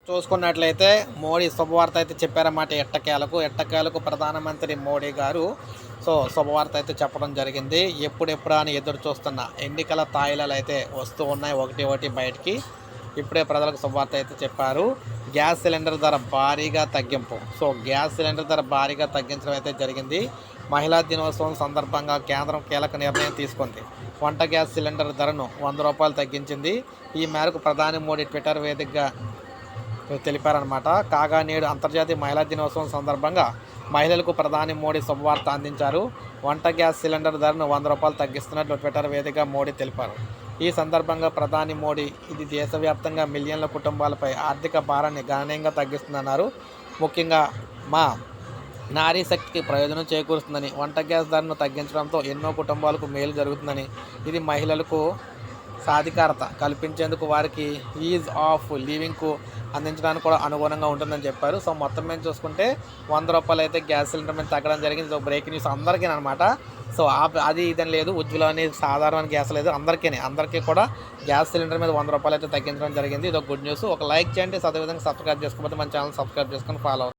చూసుకున్నట్లయితే మోడీ శుభవార్త అయితే చెప్పారన్నమాట. ఎట్టకేలకు ప్రధానమంత్రి మోడీ గారు శుభవార్త అయితే చెప్పడం జరిగింది. ఎప్పుడెప్పుడా అని ఎదురు చూస్తున్న ఎన్నికల తాయిలాలు అయితే వస్తూ ఉన్నాయి ఒకటి ఒకటి బయటికి. ఇప్పుడే ప్రజలకు శుభవార్త అయితే చెప్పారు. గ్యాస్ సిలిండర్ ధర భారీగా తగ్గింపు. గ్యాస్ సిలిండర్ ధర భారీగా తగ్గించడం అయితే జరిగింది. మహిళా దినోత్సవం సందర్భంగా కేంద్రం కీలక నిర్ణయం తీసుకుంది. వంట గ్యాస్ సిలిండర్ ధరను ₹100 తగ్గించింది. ఈ మేరకు ప్రధాని మోడీ ట్విట్టర్ వేదికగా తెలిపారనమాట. కాగా నేడు అంతర్జాతీయ మహిళా దినోత్సవం సందర్భంగా మహిళలకు ప్రధాని మోడీ శుభవార్త అందించారు. వంట గ్యాస్ సిలిండర్ ధరను ₹100 తగ్గిస్తున్నట్లు ట్విట్టర్ వేదికగా మోడీ తెలిపారు. ఈ సందర్భంగా ప్రధాని మోడీ ఇది దేశవ్యాప్తంగా మిలియన్ల కుటుంబాలపై ఆర్థిక భారాన్ని గణనీయంగా తగ్గిస్తుందన్నారు. ముఖ్యంగా మా నారీ శక్తికి ప్రయోజనం చేకూరుస్తుందని, వంట గ్యాస్ ధరను తగ్గించడంతో ఎన్నో కుటుంబాలకు మేలు జరుగుతుందని, ఇది మహిళలకు సాధికారత కల్పించేందుకు వారికి ఈజ్ ఆఫ్ లివింగ్కు అందించడానికి కూడా అనుగుణంగా ఉంటుందని చెప్పారు. మొత్తం మీద చూసుకుంటే ₹100 అయితే గ్యాస్ సిలిండర్ మీద తగ్గడం జరిగింది. బ్రేకింగ్ న్యూస్ అందరికీ అనమాట. అది ఇదని లేదు, ఉజ్వల అనేది సాధారణ గ్యాస్ లేదు, అందరికీ కూడా గ్యాస్ సిలిండర్ మీద ₹100 అయితే తగ్గించడం జరిగింది. ఇది ఒక గుడ్ న్యూస్. ఒక లైక్ చేయండి, అదేవిధంగా సబ్స్క్రైబ్ చేసుకోకపోతే మన ఛానల్ సబ్స్క్రైబ్ చేసుకొని ఫాలో అవ్వండి.